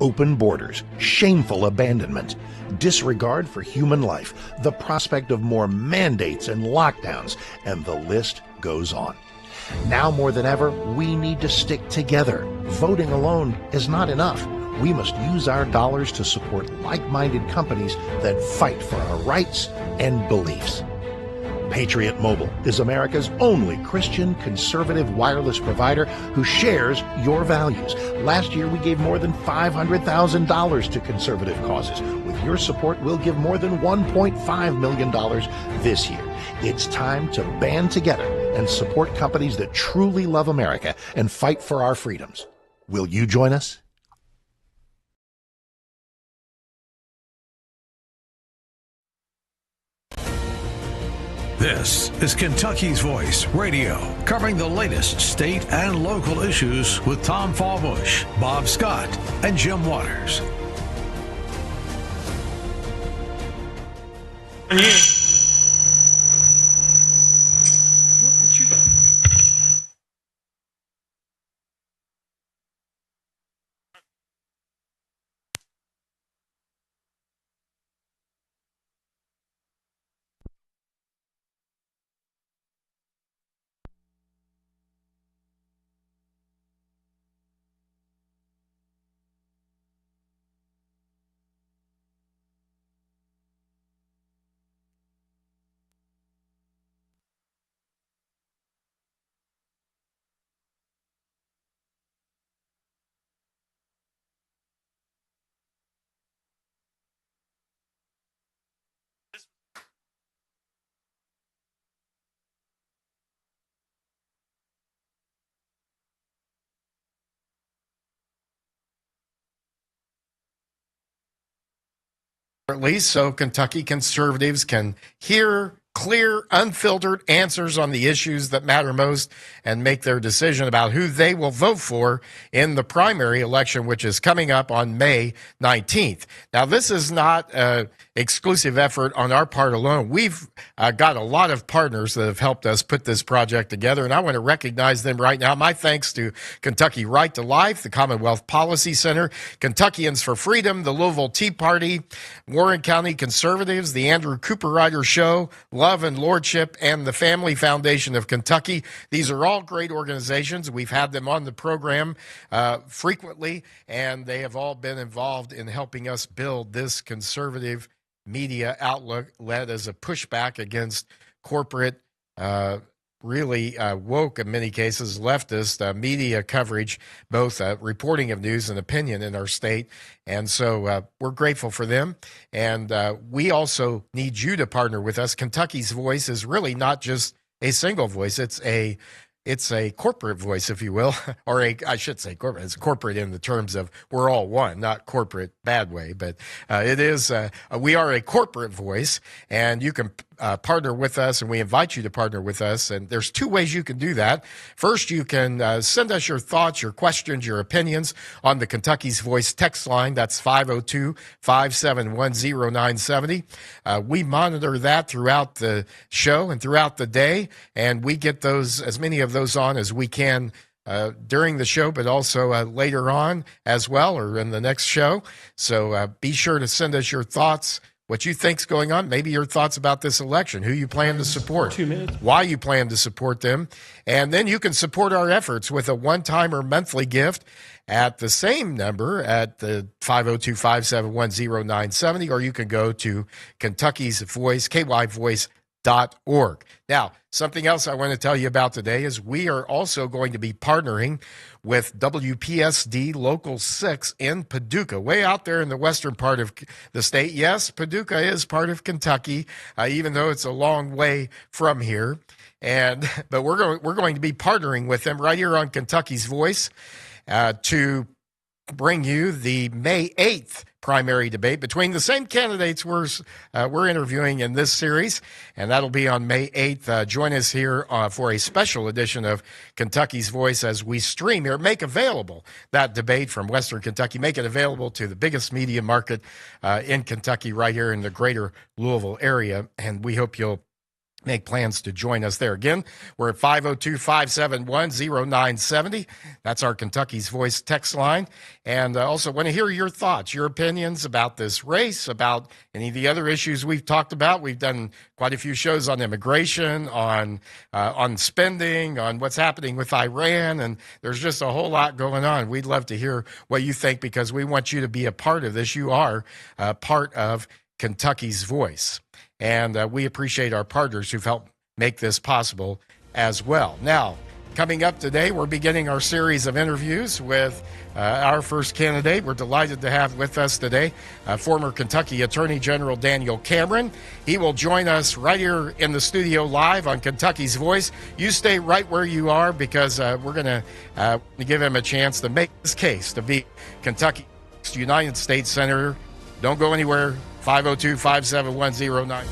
open borders, shameful abandonment, disregard for human life, the prospect of more mandates and lockdowns, and the list goes on. Now more than ever, we need to stick together. Voting alone is not enough. We must use our dollars to support like-minded companies that fight for our rights and beliefs. Patriot Mobile is America's only Christian conservative wireless provider who shares your values. Last year, we gave more than $500,000 to conservative causes. With your support, we'll give more than $1.5 million this year. It's time to band together and support companies that truly love America and fight for our freedoms. Will you join us? This is Kentucky's Voice Radio, covering the latest state and local issues with Tom Fallbush, Bob Scott, and Jim Waters. At least so Kentucky conservatives can hear clear, unfiltered answers on the issues that matter most and make their decision about who they will vote for in the primary election, which is coming up on May 19th. Now, this is not an exclusive effort on our part alone. We've got a lot of partners that have helped us put this project together, and I want to recognize them right now. My thanks to Kentucky Right to Life, the Commonwealth Policy Center, Kentuckians for Freedom, the Louisville Tea Party, Warren County Conservatives, the Andrew Cooper Ryder Show, Love and Lordship, and the Family Foundation of Kentucky. These are all great organizations. We've had them on the program frequently, and they have all been involved in helping us build this conservative media outlet led as a pushback against corporate, really woke, in many cases, leftist media coverage, both reporting of news and opinion in our state. And so we're grateful for them. And we also need you to partner with us. Kentucky's Voice is really not just a single voice. It's a corporate voice, if you will, or I should say corporate. It's corporate in the terms of we're all one, not corporate bad way, but it is. We are a corporate voice, and you can partner with us, and we invite you to partner with us. And there's two ways you can do that. First, you can send us your thoughts, your questions, your opinions on the Kentucky's Voice text line. That's 502-571-0970. We monitor that throughout the show and throughout the day, and we get those, as many of those on as we can during the show, but also later on as well, or in the next show. So be sure to send us your thoughts, what you think's going on, maybe your thoughts about this election, who you plan to support, 2 minutes, why you plan to support them. And then you can support our efforts with a one-time or monthly gift at the same number at the 502-571-0970, or you can go to Kentucky's Voice, kyvoice.org. Now, something else I want to tell you about today is we are also going to be partnering with WPSD Local 6 in Paducah, way out there in the western part of the state. Yes, Paducah is part of Kentucky, even though it's a long way from here. But we're going to be partnering with them right here on Kentucky's Voice to bring you the May 8th primary debate between the same candidates we're interviewing in this series, and that'll be on May 8th. Join us here for a special edition of Kentucky's Voice as we stream here, make available that debate from Western Kentucky, make it available to the biggest media market in Kentucky right here in the greater Louisville area, and we hope you'll make plans to join us there. Again, we're at 502-571-0970. That's our Kentucky's Voice text line. And also want to hear your thoughts, your opinions about this race, about any of the other issues we've talked about. We've done quite a few shows on immigration, on spending, on what's happening with Iran, and there's just a whole lot going on. We'd love to hear what you think because we want you to be a part of this. You are part of Kentucky's Voice. And we appreciate our partners who've helped make this possible as well. Now, coming up today, we're beginning our series of interviews with our first candidate. We're delighted to have with us today former Kentucky Attorney General Daniel Cameron. He will join us right here in the studio live on Kentucky's Voice. You stay right where you are because we're going to give him a chance to make his case to be Kentucky's United States Senator. Don't go anywhere. 502-571-09.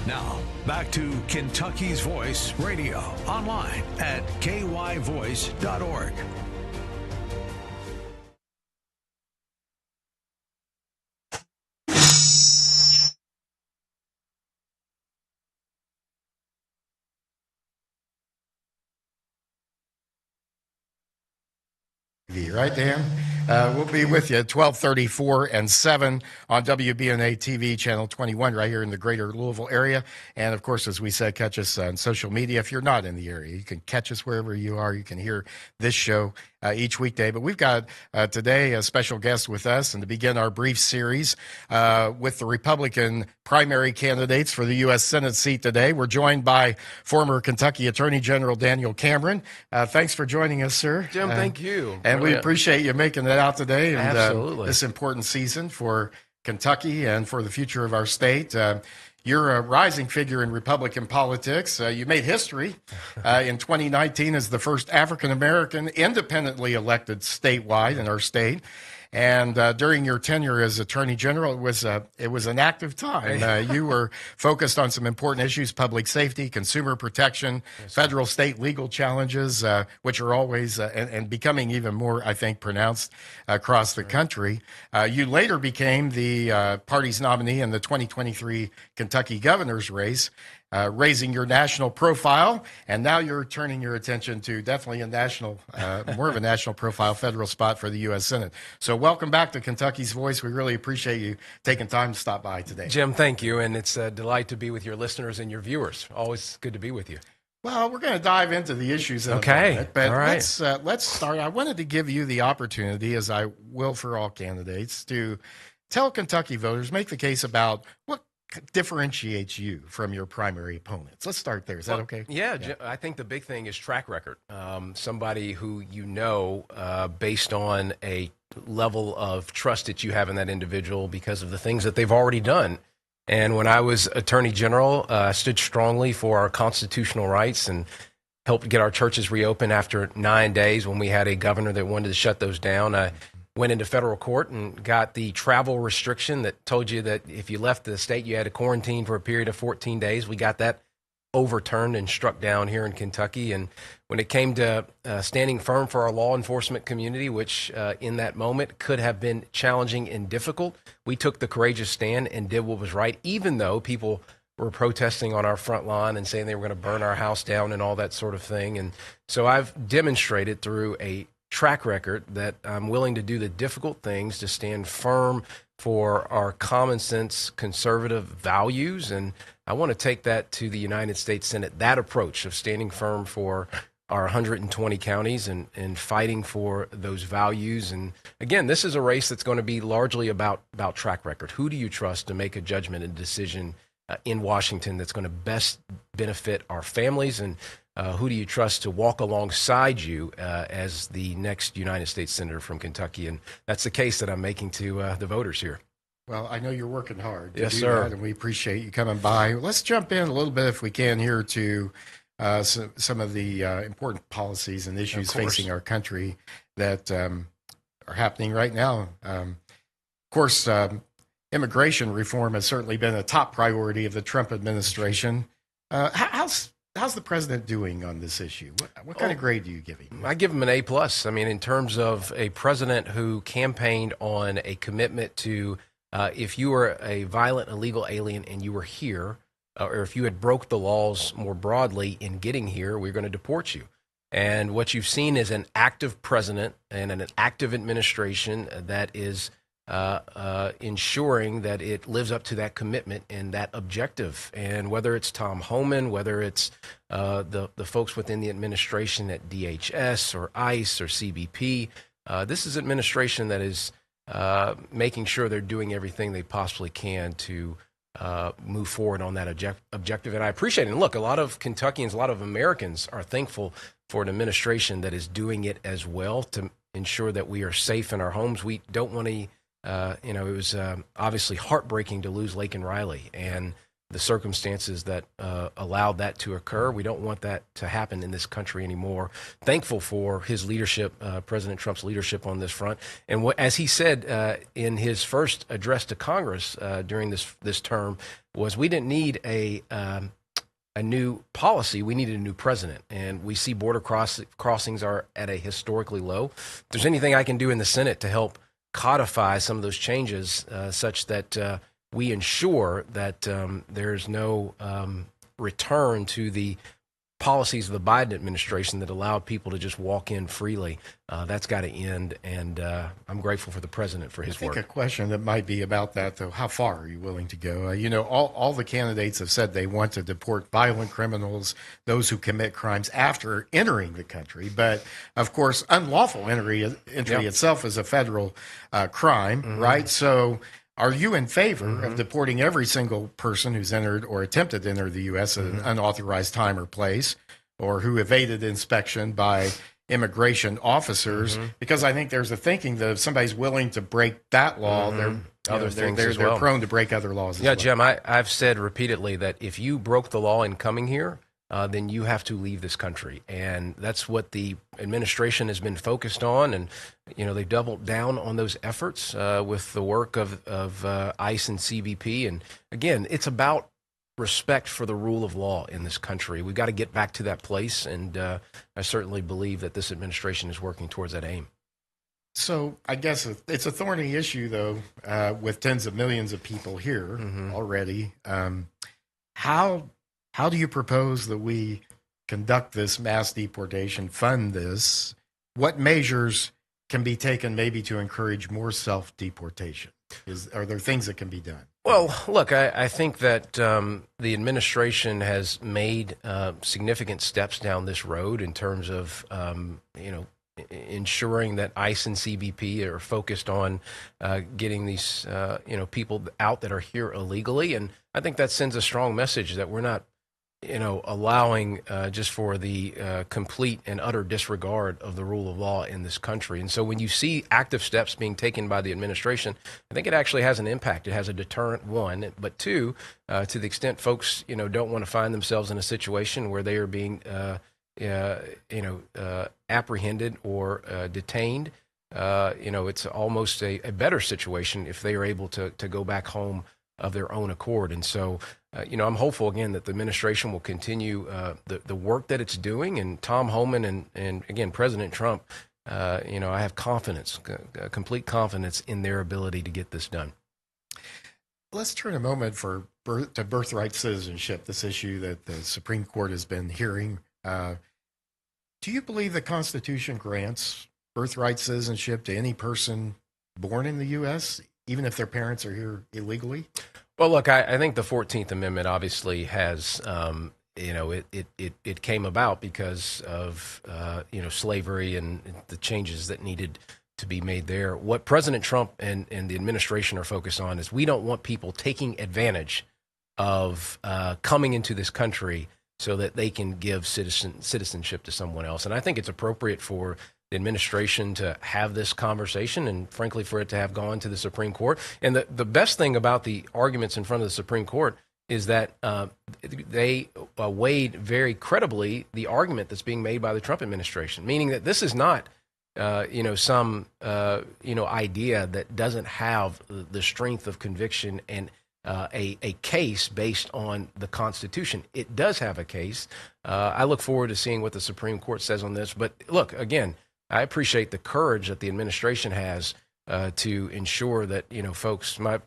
Now, back to Kentucky's Voice Radio, online at kyvoice.org. Right, Dan? We'll be with you at 12:34 and 7 on WBNA TV, Channel 21, right here in the greater Louisville area. And, of course, as we said, catch us on social media. If you're not in the area, you can catch us wherever you are. You can hear this show each weekday. But we've got today a special guest with us, and to begin our brief series with the Republican primary candidates for the U.S. Senate seat today, we're joined by former Kentucky Attorney General Daniel Cameron. Thanks for joining us, sir. Jim, thank you. And we appreciate you making it out today and this important season for Kentucky and for the future of our state. You're a rising figure in Republican politics. You made history in 2019 as the first African-American independently elected statewide in our state. And during your tenure as Attorney General, it was an active time. You were focused on some important issues: public safety, consumer protection, federal, state legal challenges, which are always and becoming even more, I think, pronounced across the country. You later became the party's nominee in the 2023 Kentucky governor's race, raising your national profile, and now you're turning your attention to definitely a national, more of a national profile federal spot for the U.S. Senate. So welcome back to Kentucky's Voice. We really appreciate you taking time to stop by today. Jim, thank you, and it's a delight to be with your listeners and your viewers. Always good to be with you. Well, we're going to dive into the issues in a minute, but all right. Let's start. I wanted to give you the opportunity, as I will for all candidates, to tell Kentucky voters, make the case about what differentiates you from your primary opponents. Let's start there. Is that okay? Yeah, I think the big thing is track record. Somebody who you know based on a level of trust that you have in that individual because of the things that they've already done. And when I was Attorney General, I stood strongly for our constitutional rights and helped get our churches reopened after 9 days when we had a governor that wanted to shut those down. I went into federal court and got the travel restriction that told you that if you left the state, you had to quarantine for a period of 14 days. We got that overturned and struck down here in Kentucky. And when it came to standing firm for our law enforcement community, which in that moment could have been challenging and difficult, we took the courageous stand and did what was right, even though people were protesting on our front lawn and saying they were going to burn our house down and all that sort of thing. And so I've demonstrated through a track record that I'm willing to do the difficult things to stand firm for our common sense conservative values. And I want to take that to the United States Senate, that approach of standing firm for our 120 counties and fighting for those values. And again, this is a race that's going to be largely about track record. Who do you trust to make a judgment and decision in Washington that's going to best benefit our families? And who do you trust to walk alongside you as the next United States Senator from Kentucky? And that's the case that I'm making to the voters here. Well, I know you're working hard to Yes, do sir. that, and we appreciate you coming by. Let's jump in a little bit, if we can, here to some of the important policies and issues facing our country that are happening right now. Of course, immigration reform has certainly been a top priority of the Trump administration. How's the president doing on this issue? What kind of grade do you give him? I give him an A+. I mean, in terms of a president who campaigned on a commitment to if you were a violent, illegal alien and you were here, or if you had broke the laws more broadly in getting here, we're going to deport you. And what you've seen is an active president and an active administration that is ensuring that it lives up to that commitment and that objective. And whether it's Tom Homan, whether it's the folks within the administration at DHS or ICE or CBP, this is an administration that is making sure they're doing everything they possibly can to move forward on that objective. And I appreciate it. And look, a lot of Kentuckians, a lot of Americans are thankful for an administration that is doing it as well to ensure that we are safe in our homes. We don't want to, it was obviously heartbreaking to lose Laken Riley and the circumstances that allowed that to occur. We don't want that to happen in this country anymore. Thankful for his leadership, President Trump's leadership on this front. And as he said in his first address to Congress during this term, was we didn't need a new policy. We needed a new president. And we see border crossings are at a historically low. If there's anything I can do in the Senate to help codify some of those changes such that we ensure that there's no return to the policies of the Biden administration that allowed people to just walk in freely. That's got to end, and I'm grateful for the president for his work. I think a question that might be about that, though, how far are you willing to go? All the candidates have said they want to deport violent criminals, those who commit crimes after entering the country. But, of course, unlawful entry itself is a federal crime, right? So are you in favor of deporting every single person who's entered or attempted to enter the U.S. at an unauthorized time or place, or who evaded inspection by immigration officers? Because I think there's a thinking that if somebody's willing to break that law, they're prone to break other laws as well. Jim, I've said repeatedly that if you broke the law in coming here, then you have to leave this country. And that's what the administration has been focused on. And, they've doubled down on those efforts with the work of ICE and CBP. And again, it's about respect for the rule of law in this country. We've got to get back to that place. And I certainly believe that this administration is working towards that aim. So I guess it's a thorny issue, though, with tens of millions of people here already. How do you propose that we conduct this mass deportation, fund this? What measures can be taken maybe to encourage more self-deportation? Are there things that can be done? Well, look, I think that the administration has made significant steps down this road in terms of, ensuring that ICE and CBP are focused on getting these, people out that are here illegally. And I think that sends a strong message that we're not, allowing just for the complete and utter disregard of the rule of law in this country. And so when you see active steps being taken by the administration, I think it actually has an impact. It has a deterrent, one, but two, to the extent folks, don't want to find themselves in a situation where they are being, apprehended or detained. It's almost a better situation if they are able to go back home of their own accord. And so, I'm hopeful again that the administration will continue the work that it's doing. And Tom Homan and again, President Trump, I have confidence, complete confidence in their ability to get this done. Let's turn a moment to birthright citizenship, this issue that the Supreme Court has been hearing. Do you believe the Constitution grants birthright citizenship to any person born in the U.S., even if their parents are here illegally? Well, look, I think the 14th Amendment obviously has, it came about because of, slavery and the changes that needed to be made there. What President Trump and the administration are focused on is we don't want people taking advantage of coming into this country so that they can give citizenship to someone else. And I think it's appropriate for the administration to have this conversation and, frankly, for it to have gone to the Supreme Court. And the best thing about the arguments in front of the Supreme Court is that they weighed very credibly the argument that's being made by the Trump administration, meaning that this is not some idea that doesn't have the strength of conviction and a case based on the Constitution. It does have a case. I look forward to seeing what the Supreme Court says on this. But look, again, I appreciate the courage that the administration has to ensure that, folks, my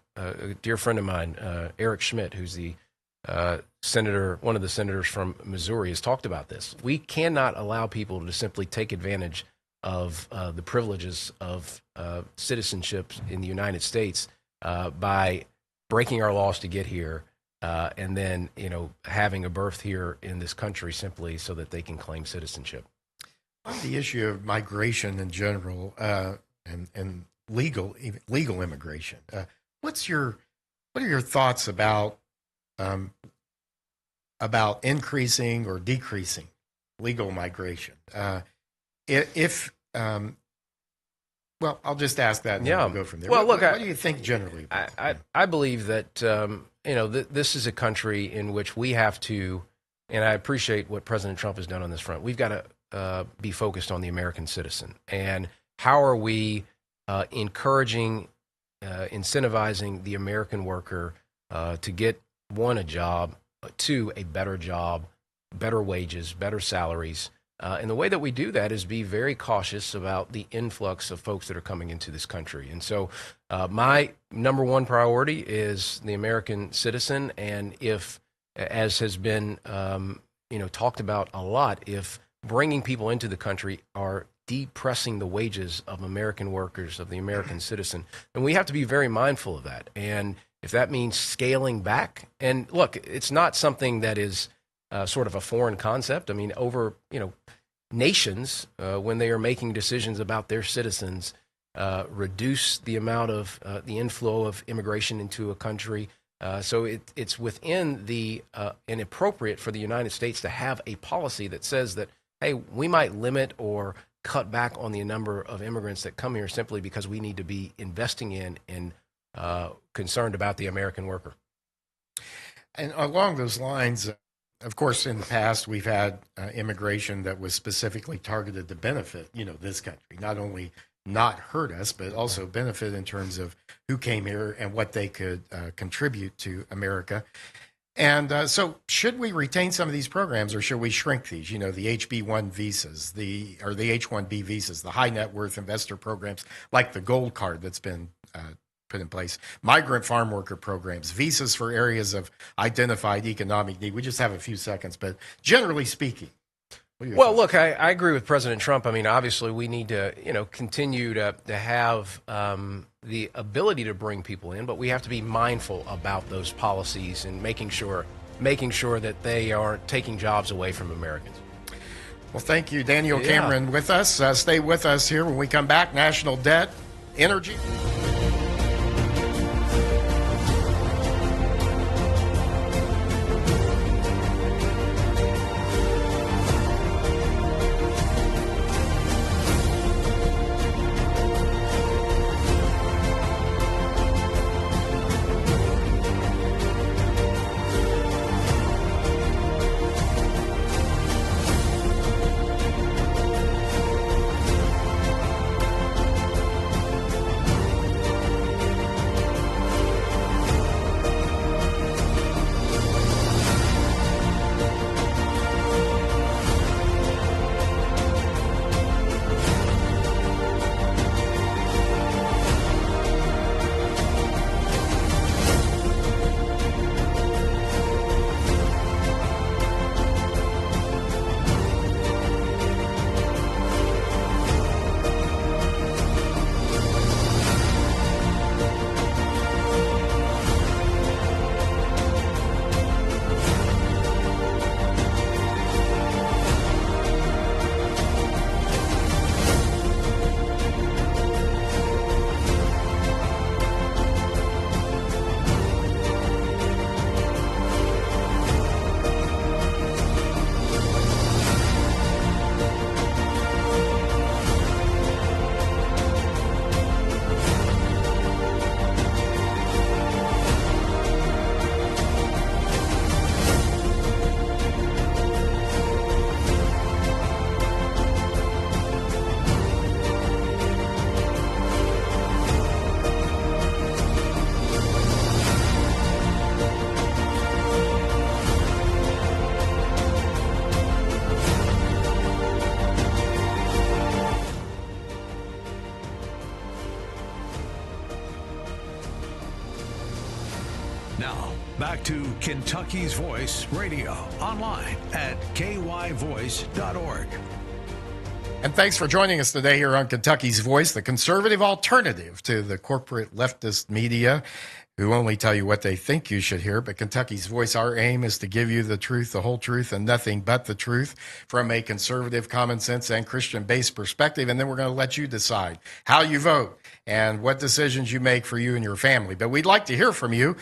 dear friend of mine, Eric Schmidt, who's the senator, one of the senators from Missouri, has talked about this. We cannot allow people to simply take advantage of the privileges of citizenship in the United States by breaking our laws to get here and then, having a birth here in this country simply so that they can claim citizenship. On the issue of migration in general and legal immigration, what are your thoughts about increasing or decreasing legal migration? Well, I'll just ask that and then we'll go from there. Well, what do you think generally? I believe that, this is a country in which we have to, and I appreciate what President Trump has done on this front. We've got to be focused on the American citizen. And how are we encouraging, incentivizing the American worker to get, one, a job, two, a better job, better wages, better salaries. And the way that we do that is be very cautious about the influx of folks that are coming into this country. And so my number one priority is the American citizen. And if, as has been talked about a lot, if bringing people into the country are depressing the wages of American workers, of the American citizen, then we have to be very mindful of that. And if that means scaling back, and look, it's not something that is sort of a foreign concept. I mean, nations, when they are making decisions about their citizens, reduce the amount of the inflow of immigration into a country. So it's within the inappropriate for the United States to have a policy that says that, hey, we might limit or cut back on the number of immigrants that come here simply because we need to be investing in and concerned about the American worker. And along those lines, of course, in the past, we've had immigration that was specifically targeted to benefit, this country, not only not hurt us, but also benefit in terms of who came here and what they could contribute to America. And so should we retain some of these programs or should we shrink these? The HB1 visas, the H1B visas, the high net worth investor programs like the Gold Card that's been put in place, migrant farm worker programs, visas for areas of identified economic need. We just have a few seconds, but generally speaking. Well, look, I agree with President Trump. I mean, obviously, we need to, continue to have the ability to bring people in, but we have to be mindful about those policies and making sure that they aren't taking jobs away from Americans. Well, thank you, Daniel Cameron, with us. Stay with us here when we come back. National debt, energy. back to Kentucky's Voice Radio, online at kyvoice.org. And thanks for joining us today here on Kentucky's Voice, the conservative alternative to the corporate leftist media who only tell you what they think you should hear. But Kentucky's Voice, our aim is to give you the truth, the whole truth, and nothing but the truth from a conservative, common sense, and Christian-based perspective. And then we're going to let you decide how you vote and what decisions you make for you and your family. But we'd like to hear from you.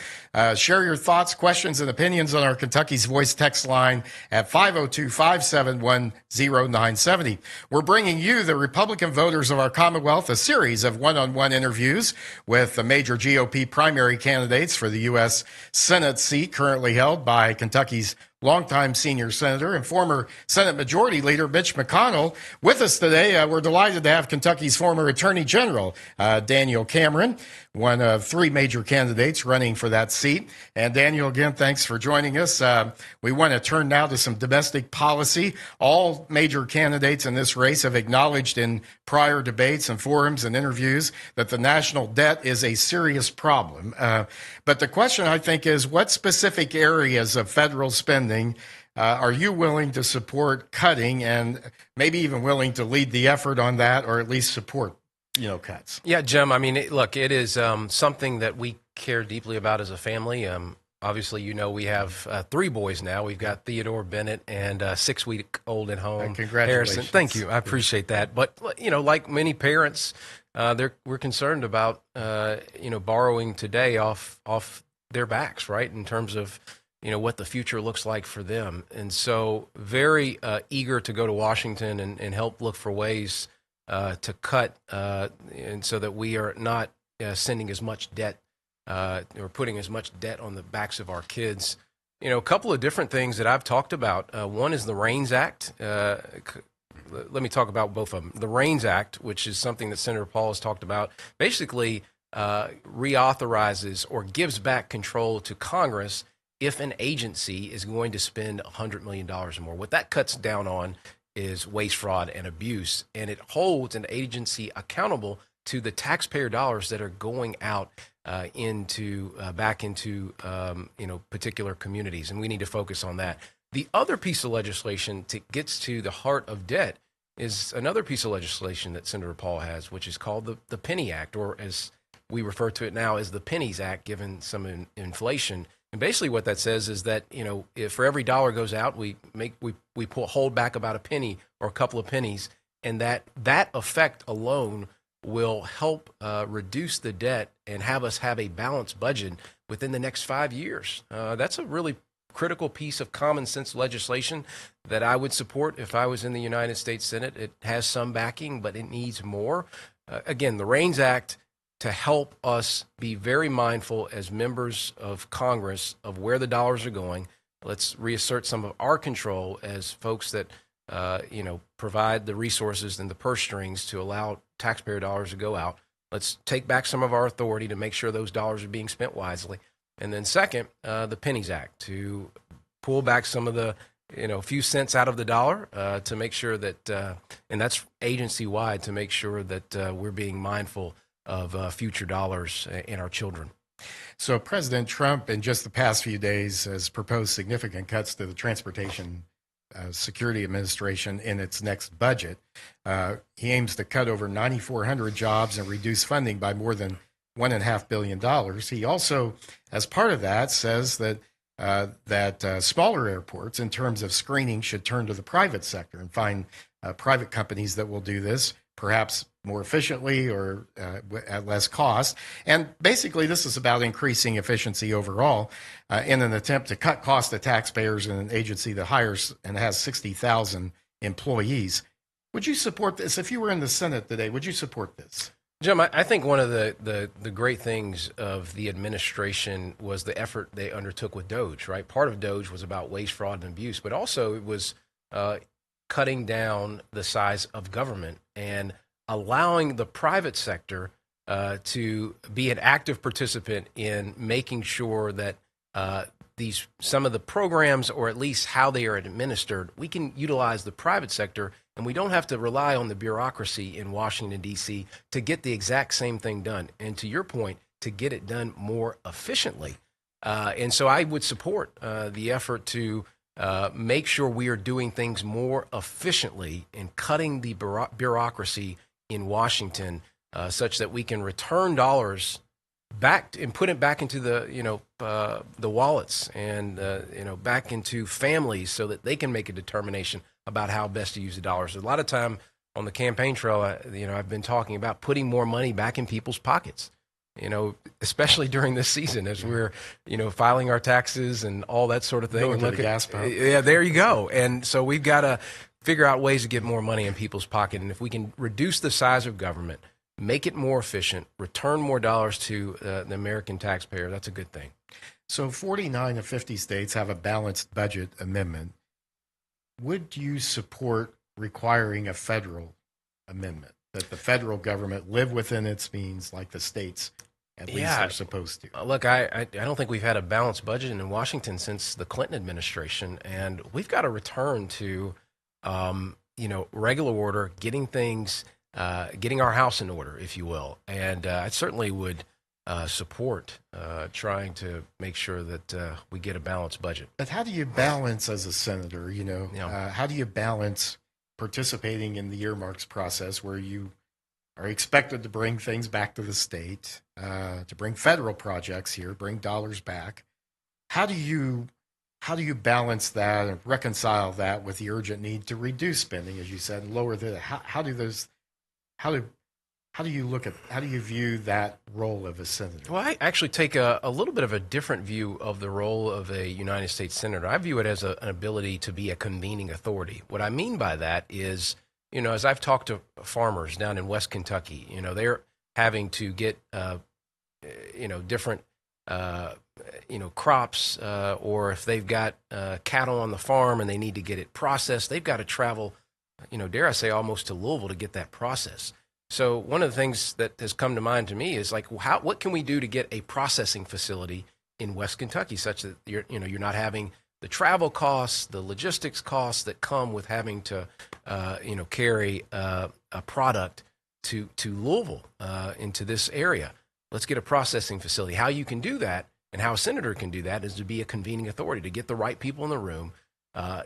Share your thoughts, questions, and opinions on our Kentucky's Voice text line at 502-571-0970. We're bringing you, the Republican voters of our Commonwealth, a series of one-on-one interviews with the major GOP primary candidates for the U.S. Senate seat currently held by Kentucky's longtime senior senator and former Senate Majority Leader Mitch McConnell. With us today, we're delighted to have Kentucky's former Attorney General, Daniel Cameron, one of three major candidates running for that seat. And Daniel, again, thanks for joining us. We want to turn now to some domestic policy. All major candidates in this race have acknowledged in prior debates and forums and interviews that the national debt is a serious problem. But the question, I think, is what specific areas of federal spending are you willing to support cutting, and maybe even willing to lead the effort on that, or at least support, cuts? Yeah, Jim, I mean, look, it is something that we care deeply about as a family. Obviously, we have three boys now. We've got Theodore, Bennett, and 6-week-old at home. Congratulations. Harrison. Thank you. I appreciate that. But, like many parents, we're concerned about, borrowing today off their backs, right, in terms of, what the future looks like for them. And so very eager to go to Washington and help look for ways to cut, and so that we are not sending as much debt or putting as much debt on the backs of our kids. A couple of different things that I've talked about. One is the REINS Act. Let me talk about both of them. The REINS Act, which is something that Senator Paul has talked about, basically reauthorizes or gives back control to Congress if an agency is going to spend $100 million or more. What that cuts down on is waste, fraud, and abuse, and it holds an agency accountable to the taxpayer dollars that are going out back into particular communities, and we need to focus on that. The other piece of legislation that gets to the heart of debt is another piece of legislation that Senator Paul has, which is called the Penny Act, or as we refer to it now as the Pennies Act, given some inflation. And basically what that says is that, if for every dollar goes out, we hold back about a penny or a couple of pennies, and that effect alone will help reduce the debt and have us have a balanced budget within the next 5 years. That's a really critical piece of common sense legislation that I would support if I was in the United States Senate. It has some backing, but it needs more. Again, the REINS Act, to help us be very mindful as members of Congress of where the dollars are going. Let's reassert some of our control as folks that, provide the resources and the purse strings to allow taxpayer dollars to go out. Let's take back some of our authority to make sure those dollars are being spent wisely. And then second, the Pennies Act, to pull back some of the, few cents out of the dollar to make sure that, and that's agency-wide, to make sure that we're being mindful of future dollars in our children. So President Trump, in just the past few days, has proposed significant cuts to the Transportation Security Administration in its next budget. He aims to cut over 9,400 jobs and reduce funding by more than $1.5 billion. He also, as part of that, says that smaller airports, in terms of screening, should turn to the private sector and find private companies that will do this, perhaps more efficiently or at less cost. And basically, this is about increasing efficiency overall in an attempt to cut costs to taxpayers in an agency that hires and has 60,000 employees. Would you support this? If you were in the Senate today, would you support this? Jim, I think one of the great things of the administration was the effort they undertook with DOGE, right? Part of DOGE was about waste, fraud, and abuse, but also it was cutting down the size of government and allowing the private sector to be an active participant in making sure that some of the programs, or at least how they are administered, we can utilize the private sector, and we don't have to rely on the bureaucracy in Washington, D.C. to get the exact same thing done. And to your point, to get it done more efficiently. And so I would support the effort to make sure we are doing things more efficiently and cutting the bureaucracy in Washington such that we can return dollars back and put it back into the wallets and back into families so that they can make a determination about how best to use the dollars. A lot of time on the campaign trail, I've been talking about putting more money back in people's pockets. Especially during this season as we're, filing our taxes and all that sort of thing. Going and to look the at, gas pump. Yeah, there you go. And so we've got to figure out ways to get more money in people's pocket. And if we can reduce the size of government, make it more efficient, return more dollars to the American taxpayer, that's a good thing. So 49 of 50 states have a balanced budget amendment. Would you support requiring a federal amendment, that the federal government live within its means like the states at least are supposed to? Look, I don't think we've had a balanced budget in Washington since the Clinton administration, and we've got to return to, regular order, getting things, getting our house in order, if you will. And I certainly would support trying to make sure that we get a balanced budget. But how do you balance as a senator, how do you balance participating in the earmarks process where you are expected to bring things back to the state, to bring federal projects here, bring dollars back? How do you balance that and reconcile that with the urgent need to reduce spending, as you said, and lower the? How do you view that role of a senator? Well, I actually take a little bit of a different view of the role of a United States senator. I view it as an ability to be a convening authority. What I mean by that is, as I've talked to farmers down in West Kentucky, they're having to get, different, crops, or if they've got cattle on the farm and they need to get it processed, they've got to travel, dare I say, almost to Louisville to get that processed. So one of the things that has come to mind to me is like, what can we do to get a processing facility in West Kentucky such that you're not having the travel costs, the logistics costs that come with having to, carry a product to Louisville, into this area. Let's get a processing facility. How you can do that and how a senator can do that is to be a convening authority, to get the right people in the room,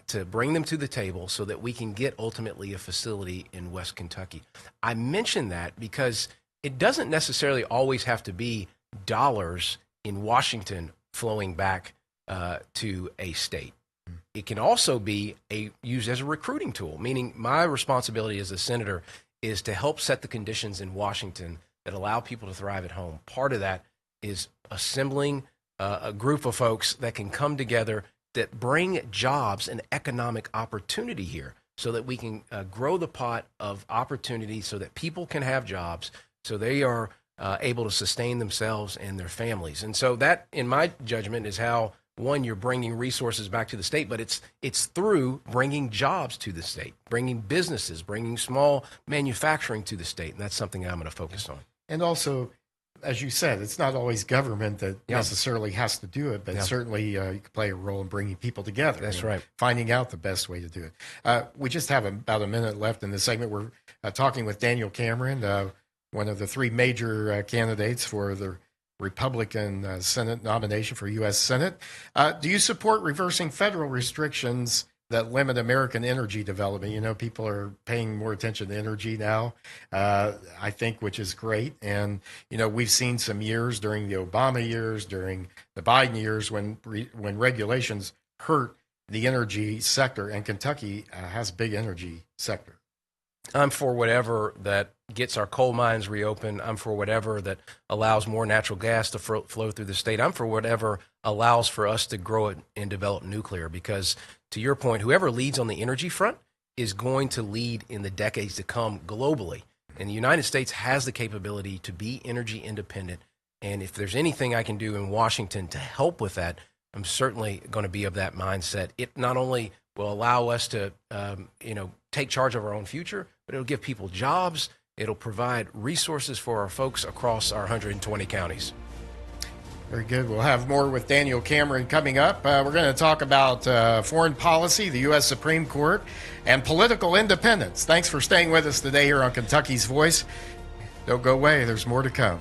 to bring them to the table so that we can get ultimately a facility in West Kentucky. I mention that because it doesn't necessarily always have to be dollars in Washington flowing back to a state. It can also be used as a recruiting tool, meaning my responsibility as a senator is to help set the conditions in Washington that allow people to thrive at home. Part of that is assembling a group of folks that can come together that bring jobs and economic opportunity here so that we can grow the pot of opportunity so that people can have jobs, so they are able to sustain themselves and their families. And so that, in my judgment, is how, one, you're bringing resources back to the state, but it's through bringing jobs to the state, bringing businesses, bringing small manufacturing to the state. And that's something I'm going to focus on. And also, as you said, it's not always government that necessarily has to do it, but certainly you can play a role in bringing people together. That's right. Finding out the best way to do it. We just have about a minute left in this segment. We're talking with Daniel Cameron, one of the three major candidates for the Republican Senate nomination for U.S. Senate. Do you support reversing federal restrictions that limit American energy development? People are paying more attention to energy now, I think, which is great. And, we've seen some years during the Obama years, during the Biden years, when regulations hurt the energy sector, and Kentucky has a big energy sector. I'm for whatever that gets our coal mines reopened. I'm for whatever that allows more natural gas to flow through the state. I'm for whatever allows for us to grow it and develop nuclear, because to your point, whoever leads on the energy front is going to lead in the decades to come globally. And the United States has the capability to be energy independent. And if there's anything I can do in Washington to help with that, I'm certainly going to be of that mindset. It not only will allow us to, take charge of our own future, but it'll give people jobs. It'll provide resources for our folks across our 120 counties. Very good. We'll have more with Daniel Cameron coming up. We're going to talk about foreign policy, the U.S. Supreme Court, and political independence. Thanks for staying with us today here on Kentucky's Voice. Don't go away. There's more to come.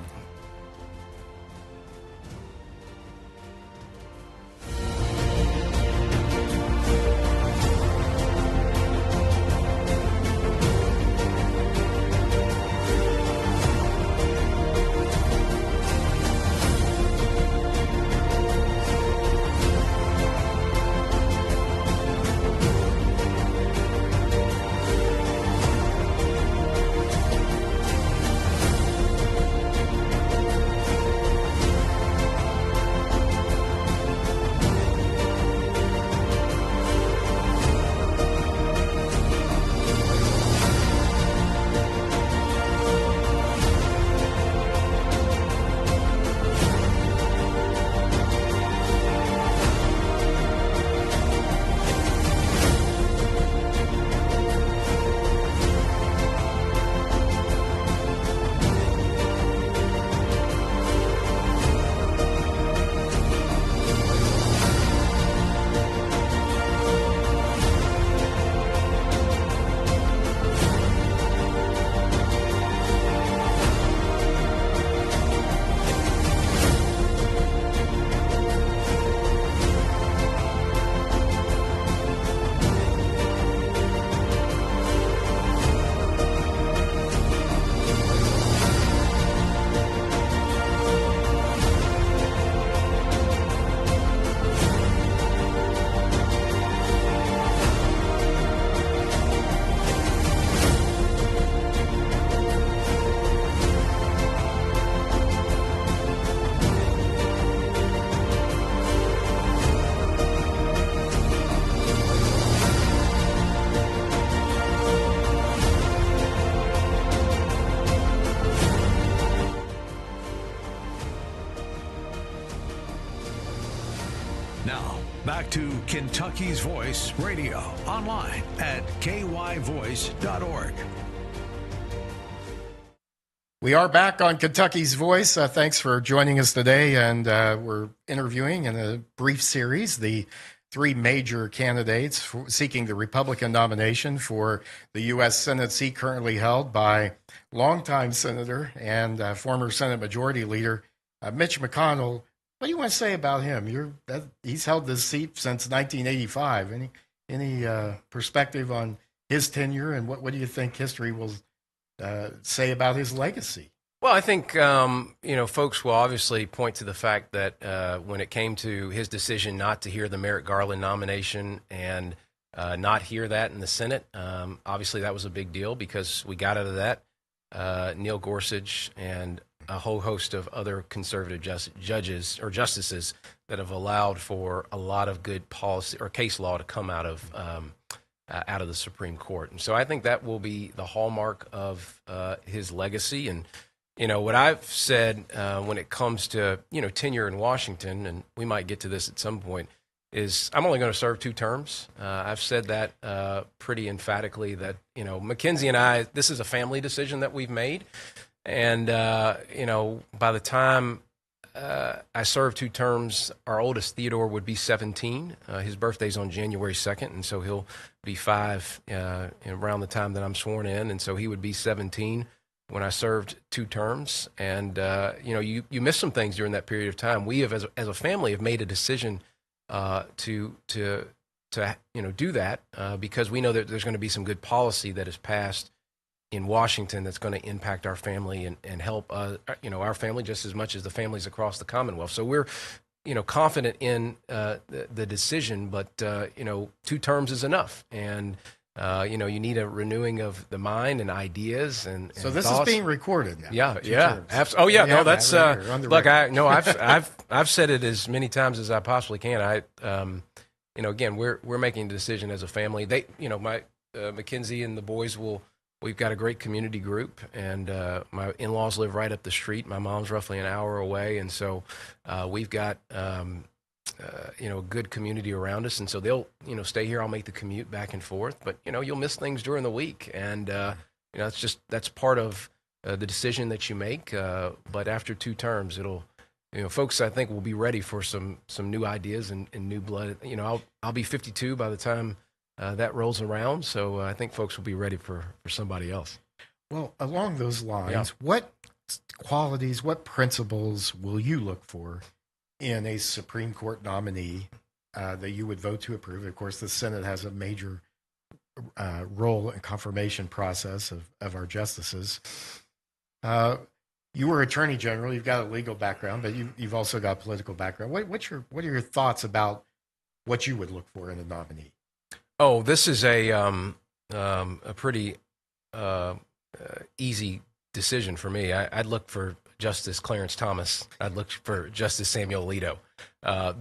back to Kentucky's Voice Radio online at kyvoice.org. We are back on Kentucky's Voice. Thanks for joining us today. And we're interviewing in a brief series the three major candidates seeking the Republican nomination for the U.S. Senate seat currently held by longtime Senator and former Senate Majority Leader Mitch McConnell. What do you want to say about him? He's held this seat since 1985. Any perspective on his tenure, and what do you think history will say about his legacy? Well, I think, folks will obviously point to the fact that when it came to his decision not to hear the Merrick Garland nomination and not hear that in the Senate, obviously that was a big deal because we got out of that. Neil Gorsuch and a whole host of other conservative judges or justices that have allowed for a lot of good policy or case law to come out of the Supreme Court. And so I think that will be the hallmark of his legacy. And, what I've said when it comes to, tenure in Washington, and we might get to this at some point, is I'm only going to serve 2 terms. I've said that pretty emphatically that, Mackenzie and I, this is a family decision that we've made. And, by the time I serve 2 terms, our oldest Theodore would be 17. His birthday's on January 2nd, and so he'll be 5 around the time that I'm sworn in. And so he would be 17 when I served 2 terms. And, you miss some things during that period of time. We have, as a family, have made a decision to do that because we know that there's going to be some good policy that is passed in Washington that's going to impact our family and help our family just as much as the families across the Commonwealth. So we're confident in the decision, but 2 terms is enough, and you need a renewing of the mind and ideas and so this thoughts. is being recorded now. Yeah. Oh yeah, no, that's look. I've said it as many times as I possibly can. Again, we're making a decision as a family. They, my Mackenzie and the boys will. We've got a great community group, and my in-laws live right up the street. My mom's roughly an hour away, and so we've got a good community around us. And so they'll stay here. I'll make the commute back and forth, but you'll miss things during the week, and that's part of the decision that you make. But after 2 terms, it'll folks I think will be ready for some new ideas and new blood. I'll be 52 by the time that rolls around, so I think folks will be ready for somebody else. Well, along those lines, what qualities, what principles will you look for in a Supreme Court nominee that you would vote to approve? Of course, the Senate has a major role in confirmation process of our justices. You were Attorney General. You've got a legal background, but you've also got a political background. What are your thoughts about what you would look for in a nominee? Oh, this is a pretty easy decision for me. I'd look for Justice Clarence Thomas. I'd look for Justice Samuel Alito.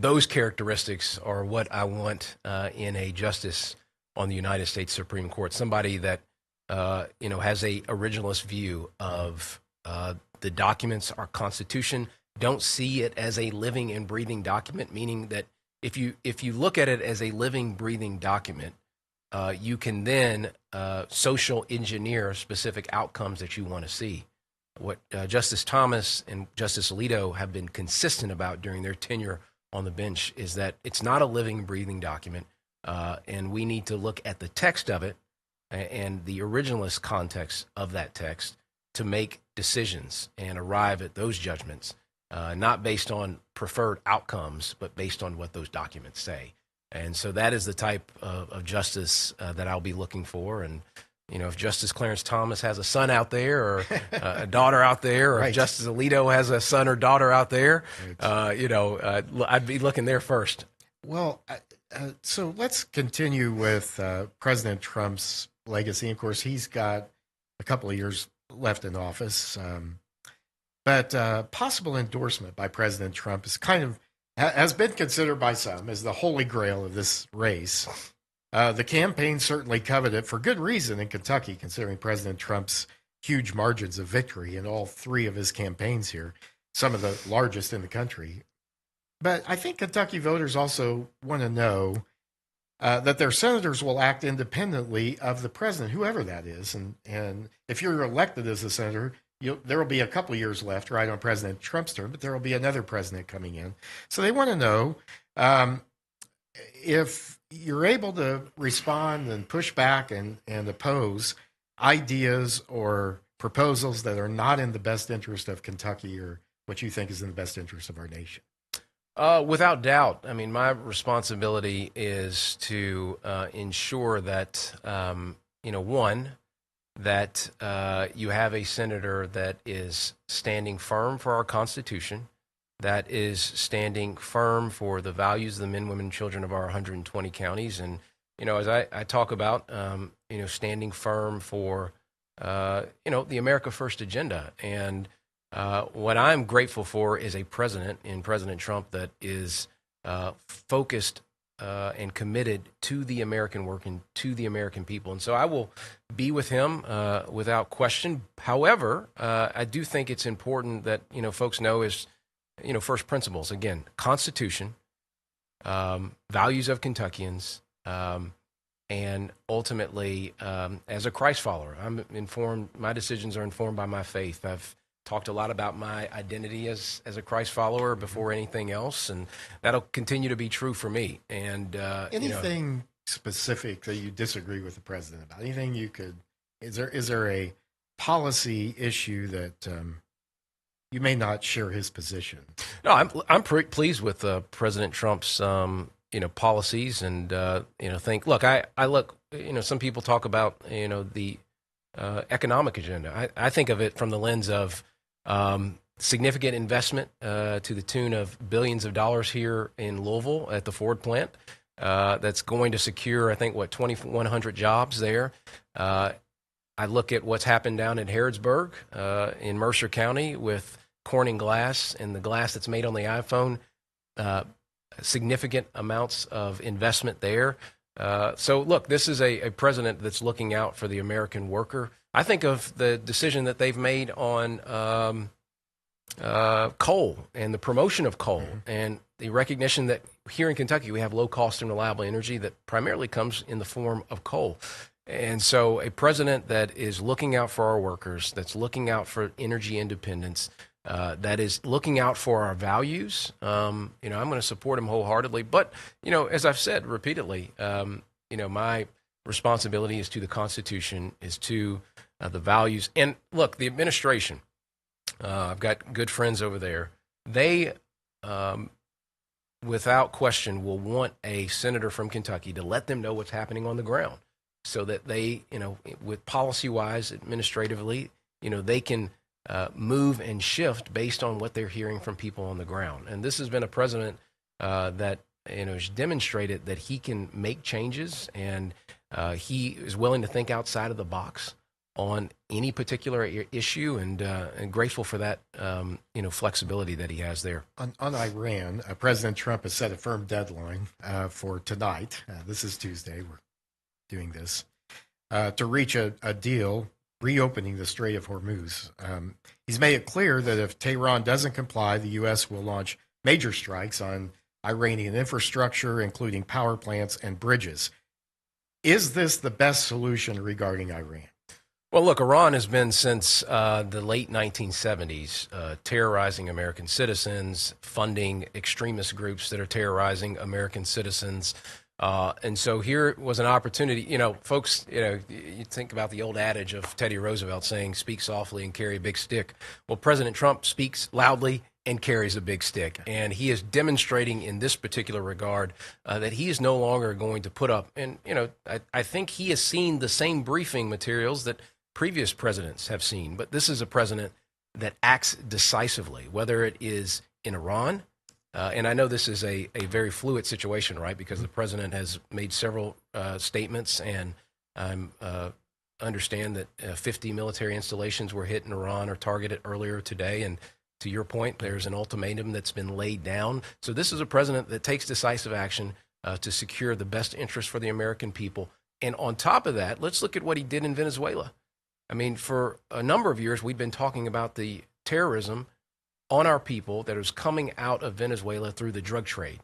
Those characteristics are what I want in a justice on the United States Supreme Court. Somebody that has a originalist view of the documents, our Constitution. Don't see it as a living and breathing document, meaning that if you look at it as a living, breathing document, you can then social engineer specific outcomes that you want to see. What Justice Thomas and Justice Alito have been consistent about during their tenure on the bench is that it's not a living, breathing document, and we need to look at the text of it and the originalist context of that text to make decisions and arrive at those judgments. Not based on preferred outcomes, but based on what those documents say. And so that is the type of justice that I'll be looking for. And, if Justice Clarence Thomas has a son out there or a daughter out there, or right. if Justice Alito has a son or daughter out there, right. I'd be looking there first. Well, so let's continue with President Trump's legacy. Of course, he's got a couple of years left in office. But possible endorsement by President Trump is has been considered by some as the holy grail of this race. The campaign certainly coveted it for good reason in Kentucky, considering President Trump's huge margins of victory in all 3 of his campaigns here, some of the largest in the country. But I think Kentucky voters also want to know that their senators will act independently of the president, whoever that is. And if you're elected as a senator, there will be a couple of years left, right, on President Trump's term, but there will be another president coming in. So they want to know if you're able to respond and push back and oppose ideas or proposals that are not in the best interest of Kentucky or what you think is in the best interest of our nation. Without doubt. I mean, my responsibility is to ensure that, one, that you have a senator that is standing firm for our Constitution, that is standing firm for the values of the men, women, and children of our 120 counties. And, as I talk about, standing firm for, the America First agenda. And what I'm grateful for is a president in President Trump that is focused and committed to the American work and to the American people. And so I will be with him without question. However, I do think it's important that, folks know is, first principles, again, Constitution, values of Kentuckians, and ultimately, as a Christ follower, I'm informed, my decisions are informed by my faith. I've talked a lot about my identity as a Christ follower before anything else, and that'll continue to be true for me. And anything specific that you disagree with the president about? Anything you could? Is there a policy issue that you may not share his position? No, I'm pretty pleased with President Trump's policies, and think. Look, I look. Some people talk about the economic agenda. I think of it from the lens of significant investment to the tune of billions of dollars here in Louisville at the Ford plant. That's going to secure, I think, 2,100 jobs there. I look at what's happened down in Harrodsburg in Mercer County with Corning glass and the glass that's made on the iPhone. Significant amounts of investment there. So, look, this is a president that's looking out for the American worker. I think of the decision that they've made on coal and the promotion of coal, and the recognition that here in Kentucky we have low-cost and reliable energy that primarily comes in the form of coal. And so a president that is looking out for our workers, that's looking out for energy independence, that is looking out for our values, I'm going to support him wholeheartedly. But, as I've said repeatedly, my responsibility is to the Constitution, is to the values. And look, the administration, I've got good friends over there. They, without question, will want a senator from Kentucky to let them know what's happening on the ground so that they, with policy-wise, administratively, they can move and shift based on what they're hearing from people on the ground. And this has been a president that has demonstrated that he can make changes, and he is willing to think outside of the box on any particular issue, and grateful for that flexibility that he has there. On Iran, President Trump has set a firm deadline for tonight. This is Tuesday. We're doing this to reach a deal reopening the Strait of Hormuz. He's made it clear that if Tehran doesn't comply, the U.S. will launch major strikes on Iranian infrastructure, including power plants and bridges. Is this the best solution regarding Iran? Well, look, Iran has been since the late 1970s terrorizing American citizens, funding extremist groups that are terrorizing American citizens. And so here was an opportunity, folks, you think about the old adage of Teddy Roosevelt saying, speak softly and carry a big stick. Well, President Trump speaks loudly and carries a big stick. And he is demonstrating in this particular regard that he is no longer going to put up. And, I think he has seen the same briefing materials that previous presidents have seen. But this is a president that acts decisively, whether it is in Iran. And I know this is a very fluid situation, right, because the president has made several statements, and I understand that 50 military installations were hit in Iran or targeted earlier today. And to your point, there's an ultimatum that's been laid down. So this is a president that takes decisive action to secure the best interest for the American people. And on top of that, let's look at what he did in Venezuela. I mean, for a number of years, we've been talking about the terrorism on our people that was coming out of Venezuela through the drug trade.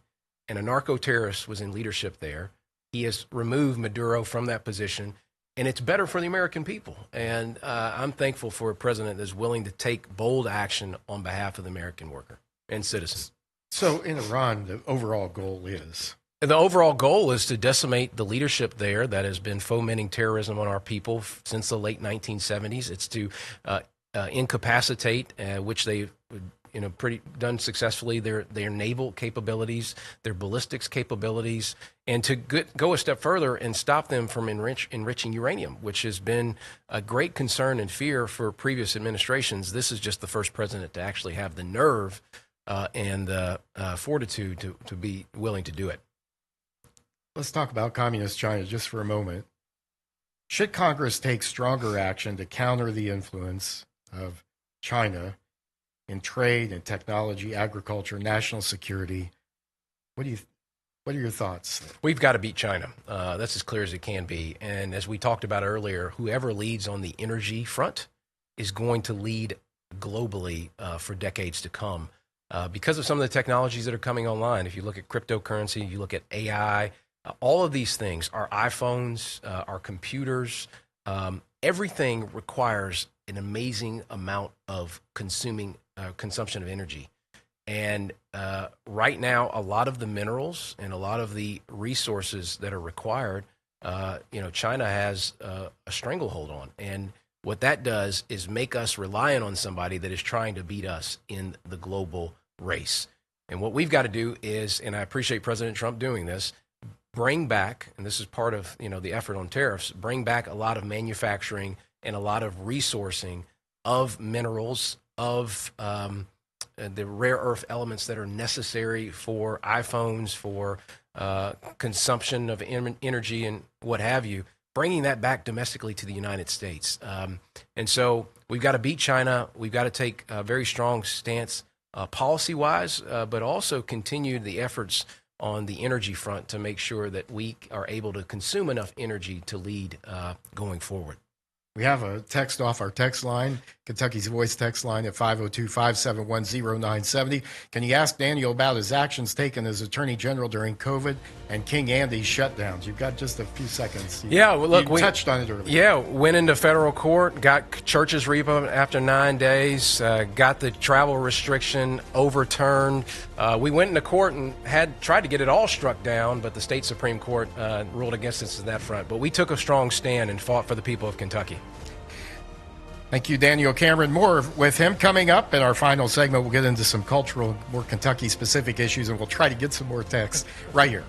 And a narco-terrorist was in leadership there. He has removed Maduro from that position, and it's better for the American people. And I'm thankful for a president that's willing to take bold action on behalf of the American worker and citizen. So in Iran, the overall goal is? The overall goal is to decimate the leadership there that has been fomenting terrorism on our people since the late 1970s. It's to incapacitate, which they've pretty done successfully, their naval capabilities, their ballistics capabilities, and to go a step further and stop them from enriching uranium, which has been a great concern and fear for previous administrations. This is just the first president to actually have the nerve and the fortitude to be willing to do it. Let's talk about communist China just for a moment. Should Congress take stronger action to counter the influence of China in trade and technology, agriculture, national security? What are your thoughts? We've got to beat China. That's as clear as it can be. And as we talked about earlier, whoever leads on the energy front is going to lead globally for decades to come because of some of the technologies that are coming online. If you look at cryptocurrency, you look at AI, all of these things, our iPhones, our computers, everything requires an amazing amount of consumption of energy. And right now, a lot of the minerals and a lot of the resources that are required, China has a stranglehold on. And what that does is make us reliant on somebody that is trying to beat us in the global race. And what we've got to do is, and I appreciate President Trump doing this, bring back, and this is part of the effort on tariffs, bring back a lot of manufacturing and a lot of resourcing of minerals, of the rare earth elements that are necessary for iPhones, for consumption of energy and what have you, bringing that back domestically to the United States. And so we've got to beat China. We've got to take a very strong stance policy-wise, but also continue the efforts on the energy front to make sure that we are able to consume enough energy to lead going forward. We have a text off our text line, Kentucky's Voice text line at 502-571-0970. Can you ask Daniel about his actions taken as Attorney General during COVID and King Andy's shutdowns? You've got just a few seconds. We touched on it earlier. Yeah, went into federal court, got churches reopened after 9 days, got the travel restriction overturned. We went into court and had tried to get it all struck down, but the state Supreme Court ruled against us in that front. But we took a strong stand and fought for the people of Kentucky. Thank you, Daniel Cameron. More with him coming up in our final segment. We'll get into some cultural, more Kentucky-specific issues, and we'll try to get some more texts right here.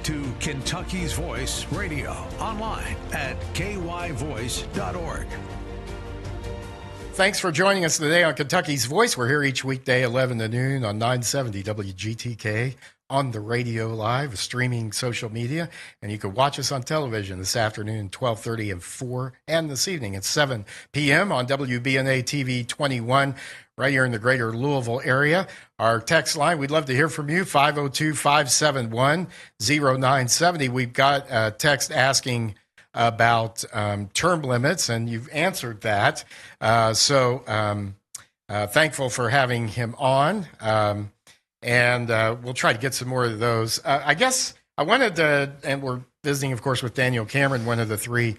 to Kentucky's Voice Radio online at kyvoice.org. Thanks for joining us today on Kentucky's Voice. We're here each weekday, 11 to noon on 970 WGTK, on the radio live, streaming social media, and you can watch us on television this afternoon, 12:30 and 4, and this evening at 7 p.m. on WBNA TV 21, right here in the greater Louisville area. Our text line, we'd love to hear from you, 502-571-0970. We've got a text asking about term limits, and you've answered that. So thankful for having him on. And we'll try to get some more of those. I guess I wanted to, and we're visiting, of course, with Daniel Cameron, one of the three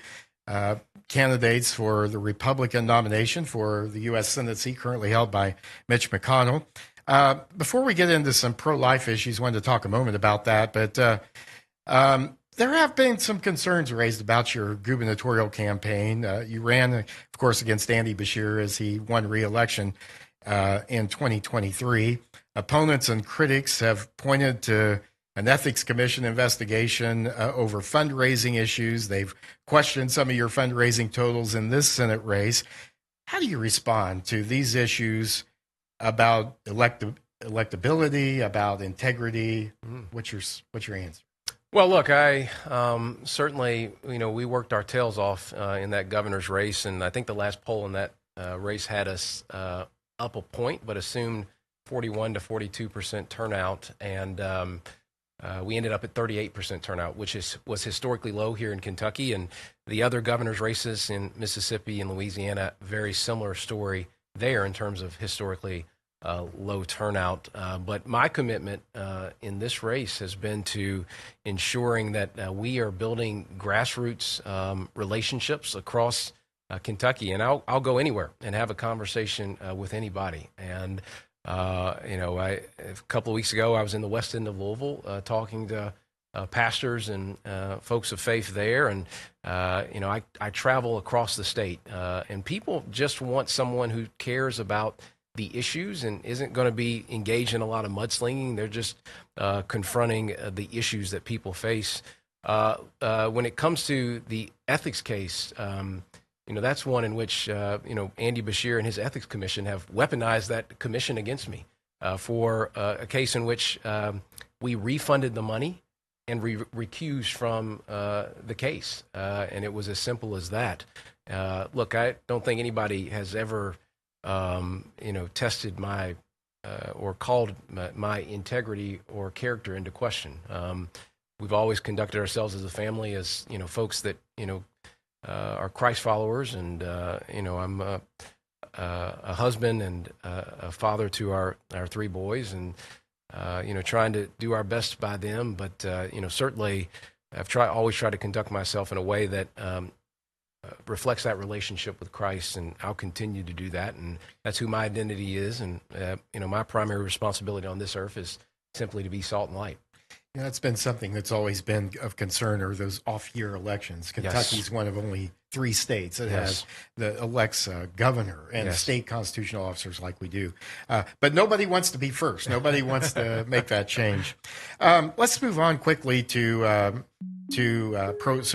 candidates for the Republican nomination for the U.S. Senate seat currently held by Mitch McConnell. Before we get into some pro-life issues, wanted to talk a moment about that. But there have been some concerns raised about your gubernatorial campaign. You ran, of course, against Andy Beshear as he won re-election in 2023. Opponents and critics have pointed to an ethics commission investigation over fundraising issues. They've questioned some of your fundraising totals in this Senate race. How do you respond to these issues about electability, about integrity? What's your answer? Well, look, I certainly, we worked our tails off in that governor's race, and I think the last poll in that race had us up a point, but assumed 41 to 42% turnout, and we ended up at 38% turnout, which was historically low here in Kentucky. And the other governor's races in Mississippi and Louisiana, very similar story there in terms of historically low turnout. But my commitment in this race has been to ensuring that we are building grassroots relationships across Kentucky, and I'll go anywhere and have a conversation with anybody. And a couple of weeks ago, I was in the west end of Louisville talking to pastors and folks of faith there. And, I travel across the state, and people just want someone who cares about the issues and isn't going to be engaged in a lot of mudslinging. They're just confronting the issues that people face. When it comes to the ethics case, that's one in which, Andy Beshear and his ethics commission have weaponized that commission against me for a case in which we refunded the money and recused from the case. And it was as simple as that. Look, I don't think anybody has ever, tested my or called my integrity or character into question. We've always conducted ourselves as a family, as, folks that, are Christ followers, and I'm a husband and a father to our three boys, and trying to do our best by them. But certainly, I've always tried to conduct myself in a way that reflects that relationship with Christ, and I'll continue to do that. And that's who my identity is. And my primary responsibility on this earth is simply to be salt and light. Yeah, that's been something that's always been of concern, or those off-year elections. Kentucky's one of only 3 states that has elects governor and state constitutional officers like we do. But nobody wants to be first. Nobody wants to make that change. Let's move on quickly to a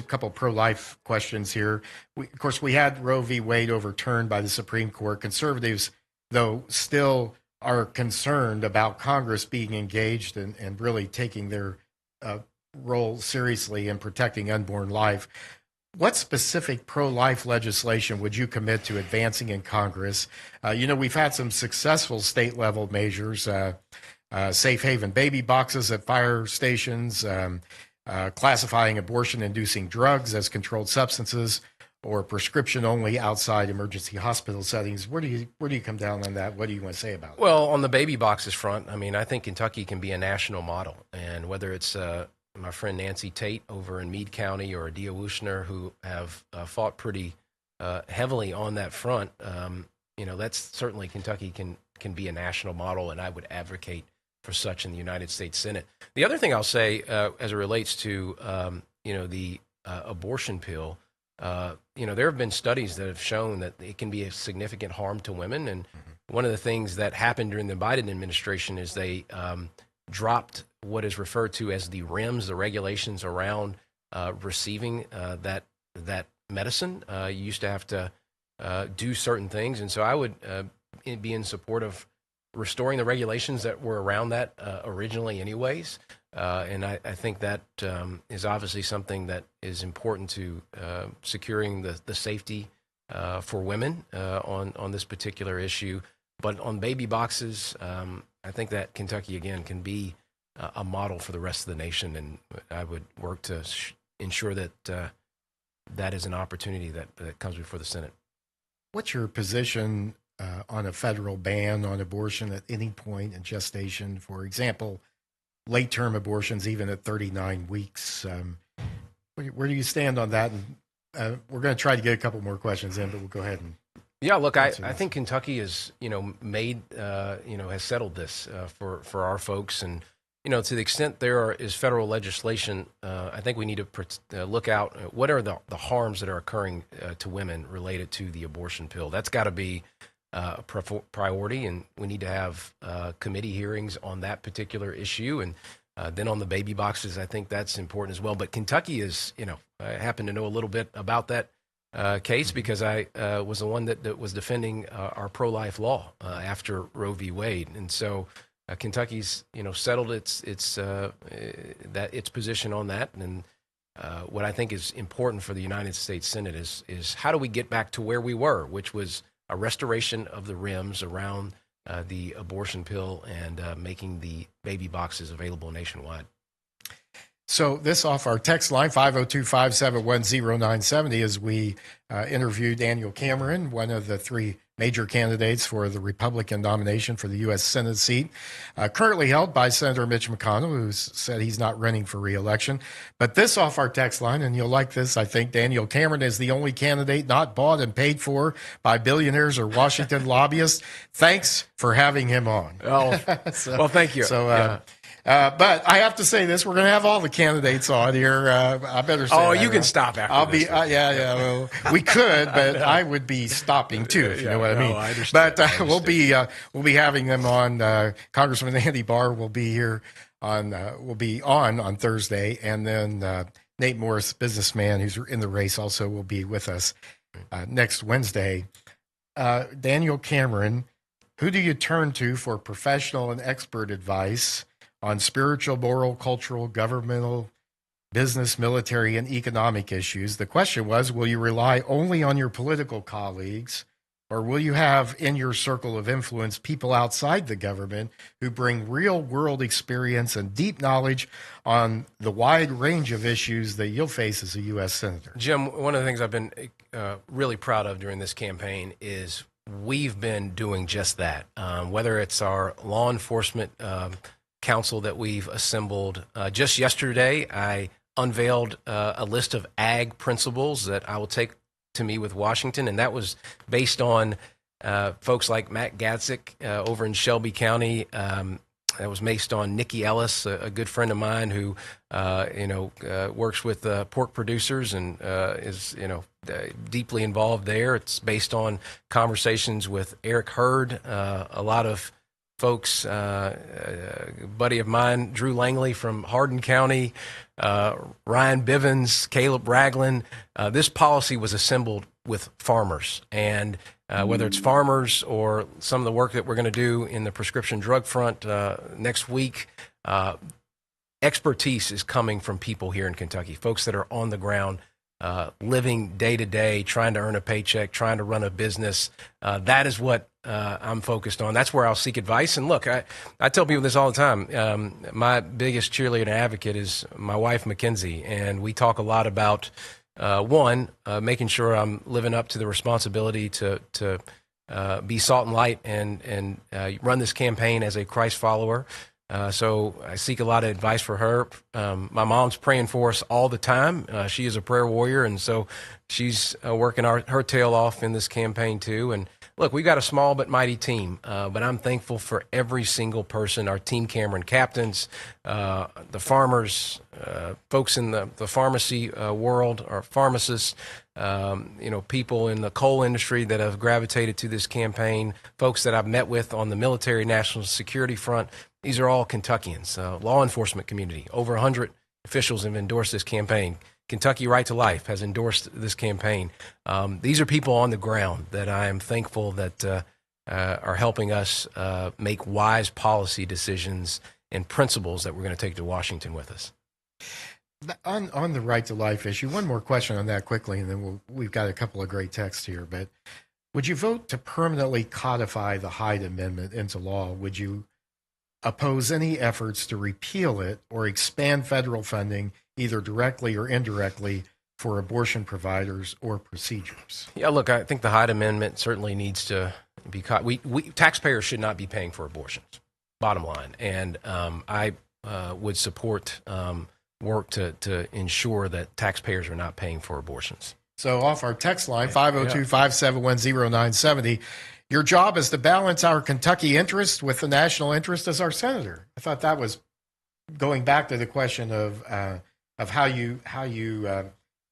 couple pro-life questions here. Of course, we had Roe v. Wade overturned by the Supreme Court. Conservatives, though, still are concerned about Congress being engaged and really taking their role seriously in protecting unborn life. What specific pro-life legislation would you commit to advancing in Congress? We've had some successful state-level measures, safe haven baby boxes at fire stations, classifying abortion-inducing drugs as controlled substances, or prescription only outside emergency hospital settings. Where do you come down on that? What do you want to say about it? Well, on the baby boxes front, I think Kentucky can be a national model. And whether it's my friend Nancy Tate over in Meade County or Adia Wushner, who have fought pretty heavily on that front, that's certainly Kentucky can be a national model, and I would advocate for such in the United States Senate. The other thing I'll say as it relates to, the abortion pill, there have been studies that have shown that it can be a significant harm to women. And one of the things that happened during the Biden administration is they dropped what is referred to as the REMS, the regulations around receiving that medicine. You used to have to do certain things, and so I would be in support of restoring the regulations that were around that originally anyways. And I think that is obviously something that is important to securing the safety for women on this particular issue. But on baby boxes, I think that Kentucky, again, can be a model for the rest of the nation, and I would work to ensure that that is an opportunity that comes before the Senate. What's your position on a federal ban on abortion at any point in gestation? For example, late-term abortions, even at 39 weeks. Where do you stand on that? And we're going to try to get a couple more questions in, but we'll go ahead and. Yeah, look, I think Kentucky is, made, has settled this for our folks. And, to the extent there is federal legislation, I think we need to look out what are the harms that are occurring to women related to the abortion pill. That's got to be a priority, and we need to have committee hearings on that particular issue. And then on the baby boxes, I think that's important as well. But Kentucky is, I happen to know a little bit about that case because I was the one that was defending our pro-life law after Roe v. Wade, and so Kentucky's settled its position on that. And what I think is important for the United States Senate is how do we get back to where we were, which was a restoration of the REMS around the abortion pill and making the baby boxes available nationwide. So this off our text line, 502-571-0970, as we interviewed Daniel Cameron, one of the three major candidates for the Republican nomination for the U.S. Senate seat, currently held by Senator Mitch McConnell, who said he's not running for re-election. But this off our text line, and you'll like this, I think, Daniel Cameron is the only candidate not bought and paid for by billionaires or Washington lobbyists. Thanks for having him on. Oh, well, thank you. So, but I have to say this: we're going to have all the candidates on here. I better say. Oh, you can stop after. I'll this be. Yeah. Well, we could, but I would be stopping too. If you know what I mean. I understand. But we'll be having them on. Congressman Andy Barr will be here on. Will be on Thursday, and then Nate Morris, businessman who's in the race, also will be with us next Wednesday. Daniel Cameron, who do you turn to for professional and expert advice on spiritual, moral, cultural, governmental, business, military, and economic issues? The question was, will you rely only on your political colleagues, or will you have in your circle of influence people outside the government who bring real-world experience and deep knowledge on the wide range of issues that you'll face as a U.S. Senator? Jim, one of the things I've been really proud of during this campaign is we've been doing just that, whether it's our law enforcement council that we've assembled. Just yesterday, I unveiled a list of ag principles that I will take to me with Washington, and that was based on folks like Matt Gatzik over in Shelby County. That was based on Nikki Ellis, a good friend of mine who, works with pork producers and is, deeply involved there. It's based on conversations with Eric Hurd, a lot of folks, buddy of mine, Drew Langley from Hardin County, Ryan Bivens, Caleb Ragland. This policy was assembled with farmers, and whether it's farmers or some of the work that we're going to do in the prescription drug front next week, expertise is coming from people here in Kentucky, folks that are on the ground, living day to day, trying to earn a paycheck, trying to run a business. That is what I'm focused on. That's where I'll seek advice. And look, I tell people this all the time. My biggest cheerleader and advocate is my wife, Mackenzie, and we talk a lot about making sure I'm living up to the responsibility to be salt and light and run this campaign as a Christ follower. So I seek a lot of advice for her. My mom's praying for us all the time. She is a prayer warrior, and so she's working her tail off in this campaign too. And look, we've got a small but mighty team, but I'm thankful for every single person, our Team Cameron captains, the farmers, folks in the pharmacy world, our pharmacists, people in the coal industry that have gravitated to this campaign, folks that I've met with on the military national security front. These are all Kentuckians, law enforcement community. Over 100 officials have endorsed this campaign. Kentucky Right to Life has endorsed this campaign. These are people on the ground that I am thankful that are helping us make wise policy decisions and principles that we're going to take to Washington with us. On the right to life issue, one more question on that quickly, and then we've got a couple of great texts here. But would you vote to permanently codify the Hyde Amendment into law? Would you oppose any efforts to repeal it or expand federal funding, either directly or indirectly, for abortion providers or procedures? Yeah, look, I think the Hyde Amendment certainly needs to be taxpayers should not be paying for abortions, bottom line. And I would support work to ensure that taxpayers are not paying for abortions. So off our text line, 502-571-0970, your job is to balance our Kentucky interest with the national interest as our senator. I thought that was going back to the question of how you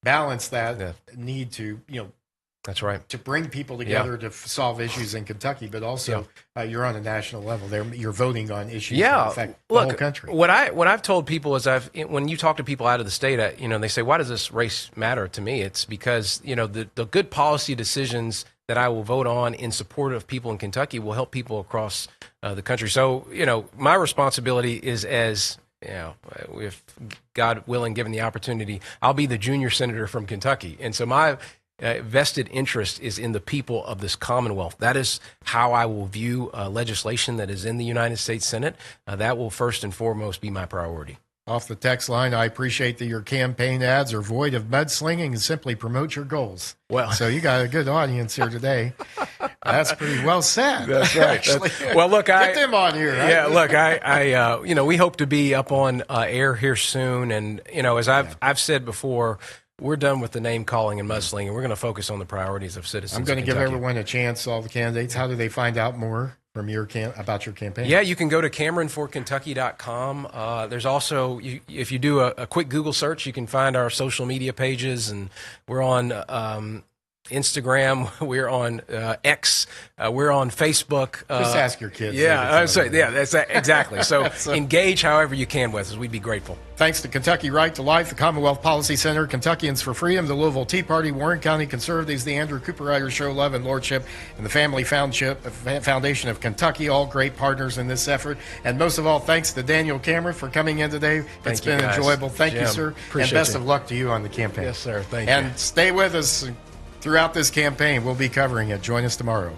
balance that need to, that's right, to bring people together to solve issues in Kentucky, but also you're on a national level. You're voting on issues that affect the whole country. What I've told people is when you talk to people out of the state, they say, why does this race matter to me? It's because the good policy decisions that I will vote on in support of people in Kentucky will help people across the country. So my responsibility is if God willing, given the opportunity, I'll be the junior senator from Kentucky, and so my vested interest is in the people of this Commonwealth. That is how I will view legislation that is in the United States Senate. That will first and foremost be my priority. Off the text line, I appreciate that your campaign ads are void of mudslinging and simply promote your goals. Well, so you got a good audience here today. That's pretty well said. That's right. Well, look, get them on here. Right? Yeah, look, we hope to be up on air here soon, and as I've said before, we're done with the name calling and mudslinging. We're going to focus on the priorities of citizens. I'm going to give everyone a chance, all the candidates. How do they find out more from about your campaign? Yeah, you can go to CameronForKentucky.com. There's also, if you do a quick Google search, you can find our social media pages, and we're on Instagram, we're on X, we're on Facebook. Just ask your kids. That's exactly. So engage however you can with us. We'd be grateful. Thanks to Kentucky Right to Life, the Commonwealth Policy Center, Kentuckians for Freedom, the Louisville Tea Party, Warren County Conservatives, the Andrew Cooper Writers Show, Love and Lordship, and the Family Foundation of Kentucky, all great partners in this effort. And most of all, thanks to Daniel Cameron for coming in today. It's been enjoyable. Thank you, sir. And best of luck to you on the campaign. Yes, sir. Thank you. And stay with us throughout this campaign. We'll be covering it. Join us tomorrow.